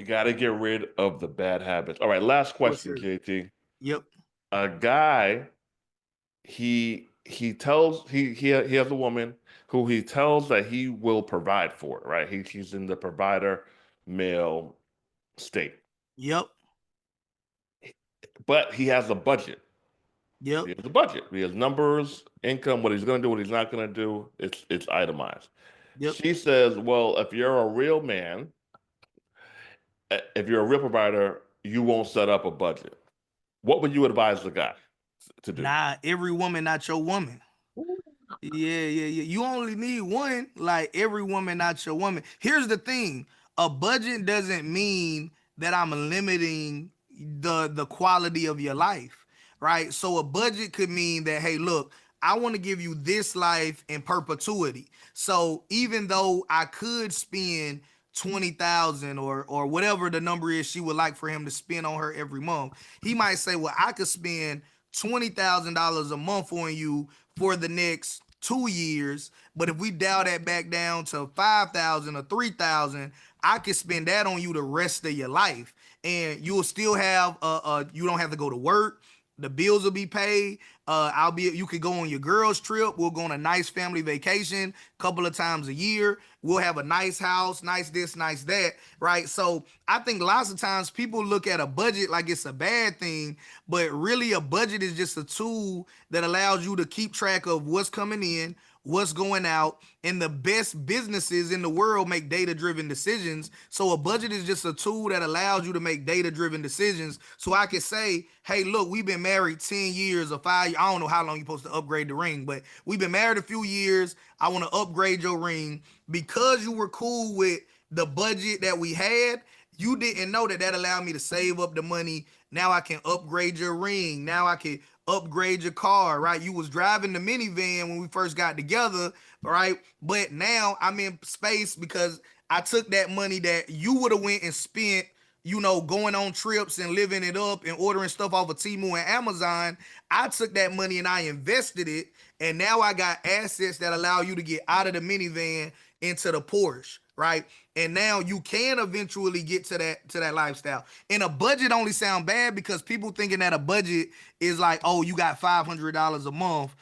You got to get rid of the bad habits. All right, last For question, sure. JT. Yep. A guy, he tells he has a woman who he tells that he will provide for, right? He's in the provider male state, Yep. but he has a budget. Yep. He has a budget. He has numbers, income, what he's going to do, what he's not going to do. It's itemized. Yep. She says, "Well, if you're a real man, if you're a real provider, you won't set up a budget." What would you advise the guy to do? Nah, every woman not your woman. Yeah. You only need one. Like every woman not your woman. Here's the thing: a budget doesn't mean that I'm limiting the quality of your life, right? So a budget could mean that, hey, look, I want to give you this life in perpetuity. So even though I could spend 20,000 or whatever the number is she would like for him to spend on her every month, he might say, well, I could spend $20,000 a month on you for the next 2 years. But if we dial that back down to 5,000 or 3,000, I could spend that on you the rest of your life. And you'll still have you don't have to go to work. The bills will be paid. You could go on your girls' trip. We'll go on a nice family vacation a couple of times a year. We'll have a nice house, nice this, nice that, right? So I think lots of times people look at a budget like it's a bad thing, but really a budget is just a tool that allows you to keep track of what's coming in, what's going out, and the best businesses in the world make data-driven decisions. So a budget is just a tool that allows you to make data-driven decisions. So I could say, hey, look, we've been married 10 years or 5 years. I don't know how long you're supposed to upgrade the ring, but we've been married a few years. I want to upgrade your ring because you were cool with the budget that we had. You didn't know that that allowed me to save up the money. Now I can upgrade your ring. Now I can upgrade your car, right? You was driving the minivan when we first got together, right? But now I'm in space because I took that money that you would have went and spent, going on trips and living it up and ordering stuff off of Temu and Amazon. I took that money and I invested it, and now I got assets that allow you to get out of the minivan into the Porsche, right? And now you can eventually get to that lifestyle. And a budget only sound bad because people thinking that a budget is like, oh, you got $500 a month,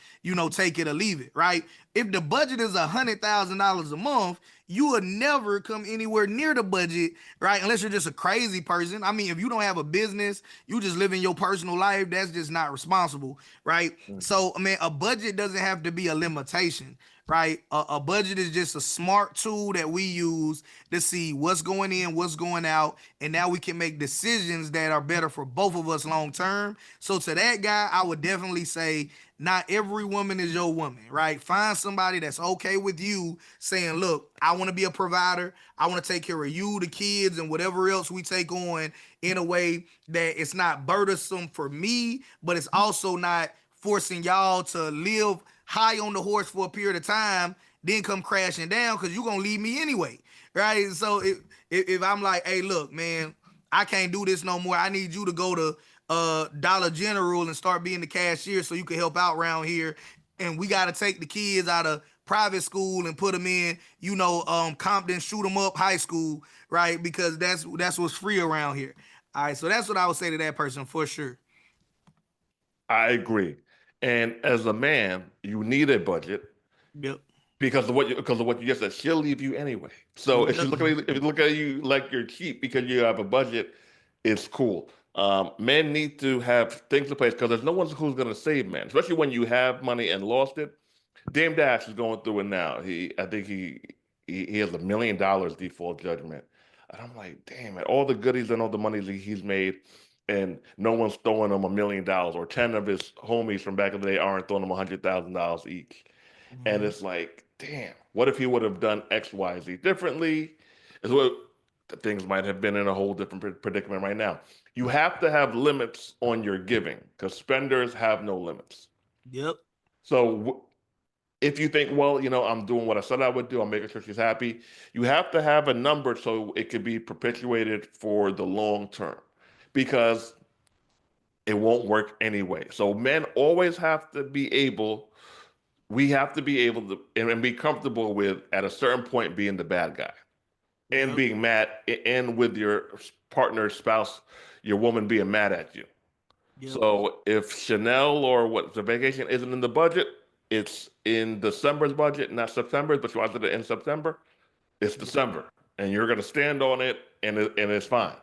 take it or leave it, right? If the budget is $100,000 a month, you would never come anywhere near the budget, right? Unless you're just a crazy person. I mean, if you don't have a business, you just living your personal life, that's just not responsible, right? Mhm. So, I mean, a budget doesn't have to be a limitation, right? A budget is just a smart tool that we use to see what's going in, what's going out, and now we can make decisions that are better for both of us long term. So to that guy, I would definitely say not every woman is your woman, right? Find somebody that's okay with you saying, look, I want to be a provider. I want to take care of you, the kids, and whatever else we take on in a way that it's not burdensome for me, but it's also not forcing y'all to live high on the horse for a period of time, then come crashing down because you're gonna leave me anyway, right? So if I'm like, hey, look, man, I can't do this no more. I need you to go to Dollar General and start being the cashier so you can help out around here. And we got to take the kids out of private school and put them in, Compton shoot them up high school, right? Because that's what's free around here. All right, so that's what I would say to that person for sure. I agree. And as a man, you need a budget Yep. because of what you just said. She'll leave you anyway. So if Yep. you look at you, if you look at you like you're cheap because you have a budget, it's cool. Men need to have things in place because there's no one who's going to save men, especially when you have money and lost it. Dame Dash is going through it now. I think he has $1 million default judgment, and I'm like, damn it! All the goodies and all the money that he's made, and no one's throwing him $1 million, or 10 of his homies from back in the day aren't throwing him $100,000 each. And Mhm. it's like, damn, what if he would have done X, Y, Z differently? Is what things might have been in a whole different predicament right now. You have to have limits on your giving because spenders have no limits. Yep. So if you think, well, I'm doing what I said I would do, I'm making sure she's happy, you have to have a number so it could be perpetuated for the long term because it won't work anyway. So men always have to be able, we have to be able to and be comfortable with at a certain point being the bad guy. and Yep. being mad, and with your partner, spouse, your woman being mad at you. Yep. So if Chanel or what the vacation isn't in the budget, it's in December's budget, not September's, but you wanted it in September, it's December. And you're gonna stand on it and it's fine.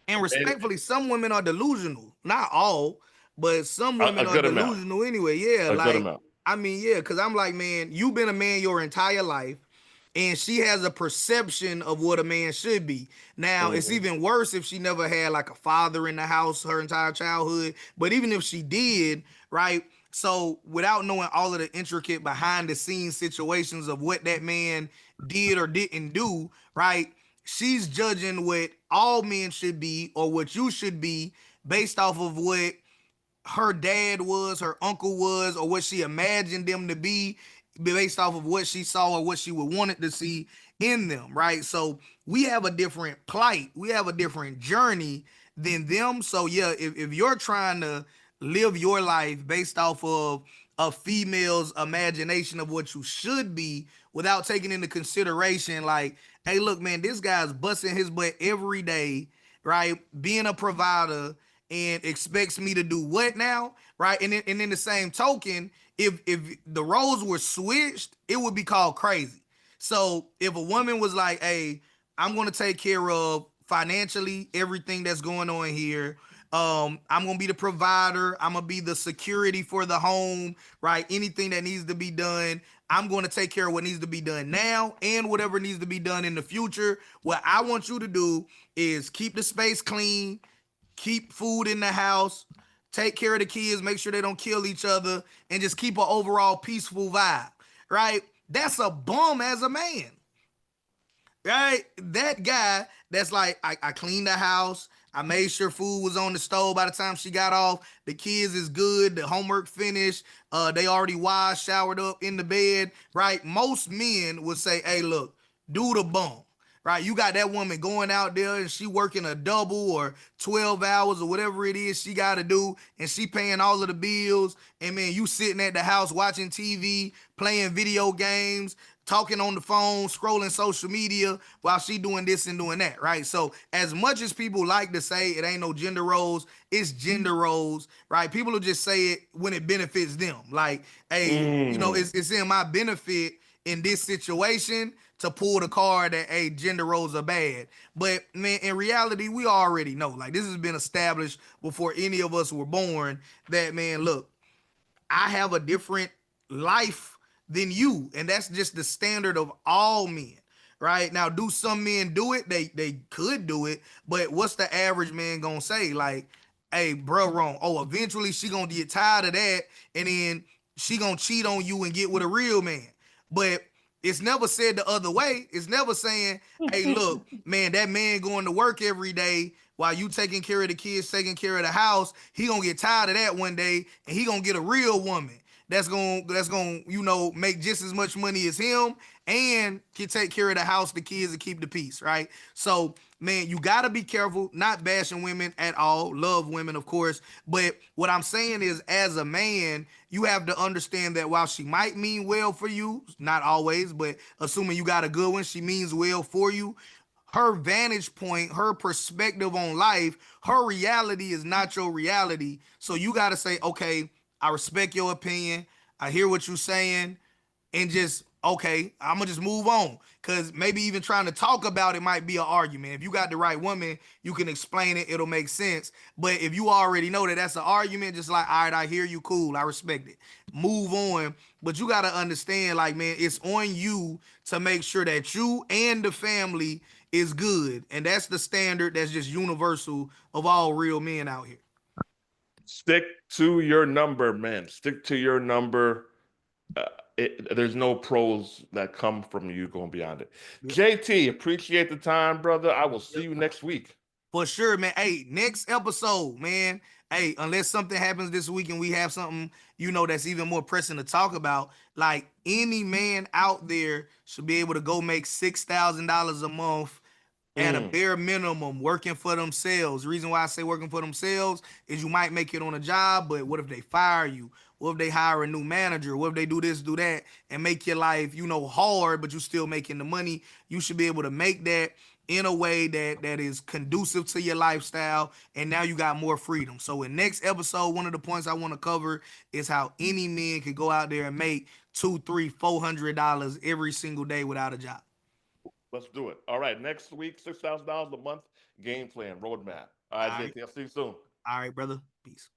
And And respectfully, some women are delusional. Not all, but some women a are good amount. delusional anyway. Yeah, A good like amount. I mean, yeah, because I'm like, man, you've been a man your entire life, and she has a perception of what a man should be. Now, it's Mhm. even worse if she never had like a father in the house her entire childhood. But even if she did, right? So without knowing all of the intricate behind the scenes situations of what that man did or didn't do, right? She's judging what all men should be or what you should be based off of what her dad was, her uncle was, or what she imagined them to be based off of what she saw or what she would want it to see in them, right? So we have a different plight, we have a different journey than them. So yeah, if you're trying to live your life based off of a female's imagination of what you should be without taking into consideration, like, hey, look, man, this guy's busting his butt every day, right? Being a provider and expects me to do what now, right? And in the same token, if the roles were switched, it would be called crazy. So if a woman was like, "Hey, I'm going to take care of financially everything that's going on here. I'm going to be the provider. I'm going to be the security for the home, right? Anything that needs to be done, I'm going to take care of what needs to be done now and whatever needs to be done in the future. What I want you to do is keep the space clean, keep food in the house, take care of the kids, make sure they don't kill each other, and just keep an overall peaceful vibe, right? That's a bum as a man, right? That guy that's like, I cleaned the house, I made sure food was on the stove by the time she got off, the kids is good, the homework finished, they already washed, showered up in the bed, right? Most men would say, hey, look, do the bum. Right, you got that woman going out there and she working a double or 12 hours or whatever it is she got to do, and she paying all of the bills. And man, you sitting at the house watching TV, playing video games, talking on the phone, scrolling social media while she doing this and doing that, right? So as much as people like to say it ain't no gender roles, it's gender roles, right? People will just say it when it benefits them. Like, hey, Mm. it's in my benefit in this situation to pull the card that, hey, gender roles are bad. But man, in reality, we already know. Like, this has been established before any of us were born that, man, look, I have a different life than you, and that's just the standard of all men. Right now, do some men do it? They could do it, but what's the average man gonna say? Like, hey, bro, wrong. Oh, eventually she gonna get tired of that, and then she gonna cheat on you and get with a real man. But it's never said the other way. It's never saying, hey, look, man, that man going to work every day while you taking care of the kids, taking care of the house, he gonna get tired of that one day, and he gonna get a real woman that's gonna make just as much money as him and can take care of the house, the kids, and keep the peace, right? So man, you gotta be careful, not bashing women at all. Love women, of course, but what I'm saying is, as a man, you have to understand that while she might mean well for you, not always, but assuming you got a good one, she means well for you. Her vantage point, her perspective on life, her reality is not your reality. So you got to say, okay, I respect your opinion. I hear what you're saying, and just, okay, I'm gonna just move on. Cause maybe even trying to talk about it might be an argument. If you got the right woman, you can explain it, it'll make sense. But if you already know that that's an argument, just like, all right, I hear you, cool, I respect it. Move on. But you gotta understand, like, man, it's on you to make sure that you and the family is good. And that's the standard that's just universal of all real men out here. Stick to your number, man. Stick to your number. Uh, there's no pros that come from you going beyond it. Yep. JT, appreciate the time, brother. I will see you next week. For sure, man. Hey, next episode, man. Hey, unless something happens this week and we have something, that's even more pressing to talk about, like, any man out there should be able to go make $6,000 a month at a bare minimum working for themselves. The reason why I say working for themselves is you might make it on a job, but what if they fire you? What if they hire a new manager? What if they do this, do that, and make your life, hard, but you still making the money? You should be able to make that in a way that is conducive to your lifestyle, and now you got more freedom. So in next episode, one of the points I want to cover is how any man can go out there and make $200, $300, $400 every single day without a job. Let's do it. All right. Next week, $6,000 a month game plan roadmap. All All right, right. JT. I'll see you soon. All right, brother. Peace.